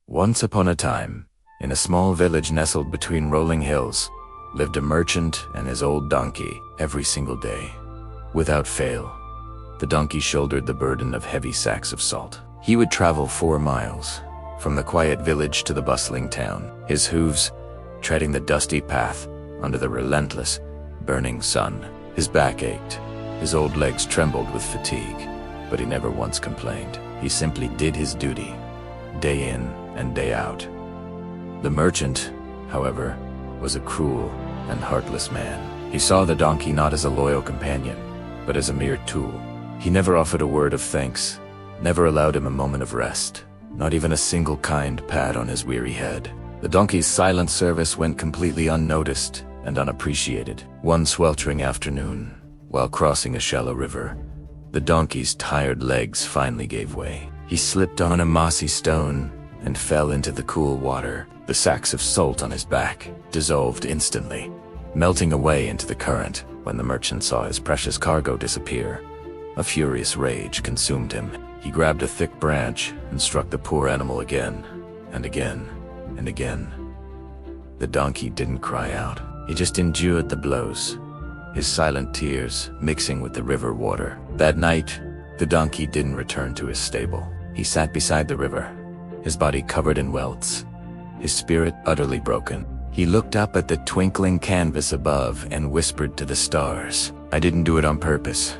Once upon a time, in a small village nestled between rolling hills, lived a merchant and his old donkey. Every single day, without fail, the donkey shouldered the burden of heavy sacks of salt. He would travel 4 miles, from the quiet village to the bustling town, his hooves treading the dusty path under the relentless, burning sun. His back ached, his old legs trembled with fatigue, but he never once complained. He simply did his duty, day in and day out. The merchant, however, was a cruel and heartless man. He saw the donkey not as a loyal companion, but as a mere tool. He never offered a word of thanks, never allowed him a moment of rest, not even a single kind pat on his weary head. The donkey's silent service went completely unnoticed and unappreciated. One sweltering afternoon, while crossing a shallow river, the donkey's tired legs finally gave way. He slipped on a mossy stone and fell into the cool water. The sacks of salt on his back dissolved instantly, melting away into the current. When the merchant saw his precious cargo disappear, a furious rage consumed him. He grabbed a thick branch and struck the poor animal again and again and again. The donkey didn't cry out. He just endured the blows, his silent tears mixing with the river water. That night, the donkey didn't return to his stable. He sat beside the river, his body covered in welts, his spirit utterly broken. He looked up at the twinkling canvas above and whispered to the stars. I didn't do it on purpose,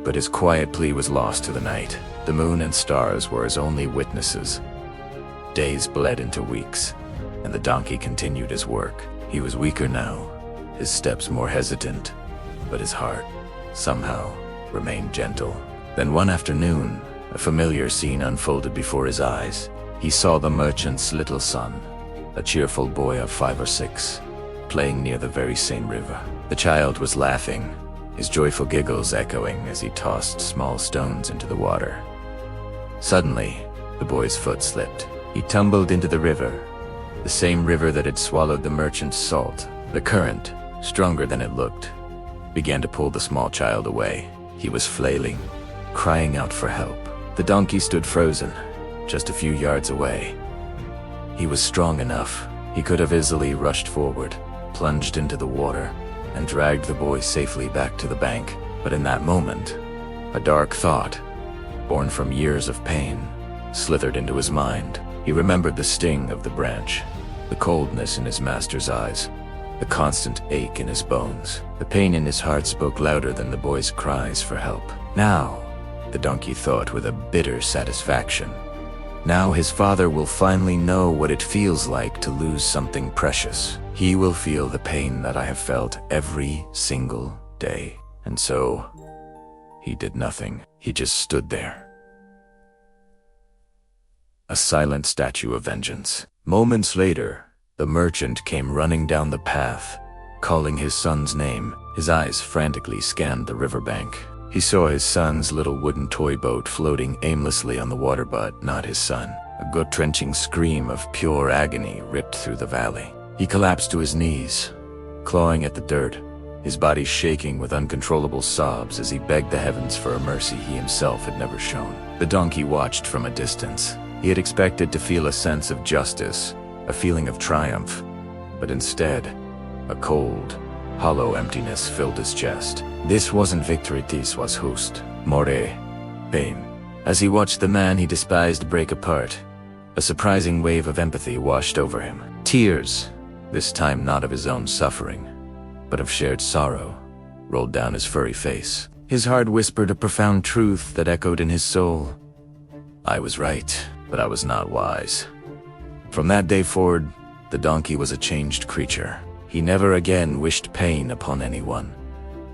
but his quiet plea was lost to the night. The moon and stars were his only witnesses. Days bled into weeks, and the donkey continued his work. He was weaker now, his steps more hesitant, but his heart, somehow, remained gentle. Then one afternoon, a familiar scene unfolded before his eyes. He saw the merchant's little son, a cheerful boy of 5 or 6, playing near the very same river. The child was laughing, his joyful giggles echoing as he tossed small stones into the water. Suddenly, the boy's foot slipped. He tumbled into the river, the same river that had swallowed the merchant's salt. The current, stronger than it looked, began to pull the small child away. He was flailing, crying out for help. The donkey stood frozen, just a few yards away. He was strong enough. He could have easily rushed forward, plunged into the water, and dragged the boy safely back to the bank. But in that moment, a dark thought, born from years of pain, slithered into his mind. He remembered the sting of the branch, the coldness in his master's eyes, the constant ache in his bones. The pain in his heart spoke louder than the boy's cries for help. Now, the donkey thought with a bitter satisfaction, now his father will finally know what it feels like to lose something precious. He will feel the pain that I have felt every single day. And so, he did nothing. He just stood there, a silent statue of vengeance. Moments later, the merchant came running down the path, calling his son's name. His eyes frantically scanned the riverbank. He saw his son's little wooden toy boat floating aimlessly on the water, but not his son. A gut-wrenching scream of pure agony ripped through the valley. He collapsed to his knees, clawing at the dirt, his body shaking with uncontrollable sobs as he begged the heavens for a mercy he himself had never shown. The donkey watched from a distance. He had expected to feel a sense of justice, a feeling of triumph, but instead, a cold, hollow emptiness filled his chest. This wasn't victory, this was hust, more pain. As he watched the man he despised break apart, a surprising wave of empathy washed over him. Tears, this time not of his own suffering, but of shared sorrow, rolled down his furry face. His heart whispered a profound truth that echoed in his soul. I was right, but I was not wise. From that day forward, the donkey was a changed creature. He never again wished pain upon anyone,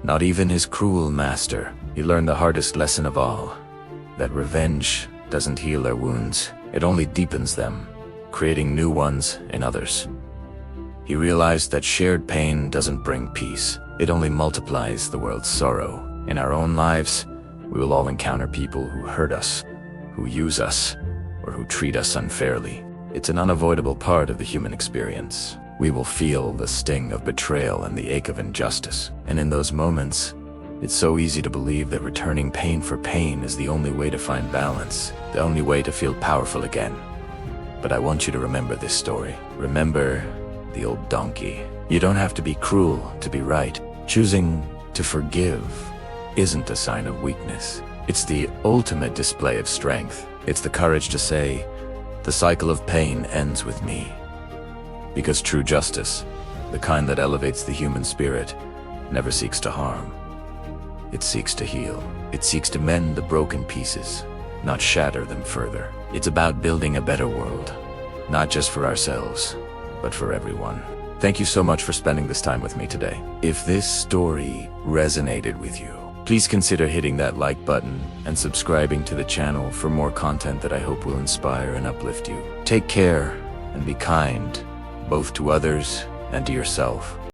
not even his cruel master. He learned the hardest lesson of all, that revenge doesn't heal our wounds, it only deepens them, creating new ones in others. He realized that shared pain doesn't bring peace, it only multiplies the world's sorrow. In our own lives, we will all encounter people who hurt us, who use us, or who treat us unfairly. It's an unavoidable part of the human experience. We will feel the sting of betrayal and the ache of injustice. And in those moments, it's so easy to believe that returning pain for pain is the only way to find balance, the only way to feel powerful again. But I want you to remember this story. Remember the old donkey. You don't have to be cruel to be right. Choosing to forgive isn't a sign of weakness. It's the ultimate display of strength. It's the courage to say, the cycle of pain ends with me. Because true justice, the kind that elevates the human spirit, never seeks to harm. It seeks to heal. It seeks to mend the broken pieces, not shatter them further. It's about building a better world, not just for ourselves, but for everyone. Thank you so much for spending this time with me today. If this story resonated with you, please consider hitting that like button and subscribing to the channel for more content that I hope will inspire and uplift you. Take care and be kind, both to others and to yourself.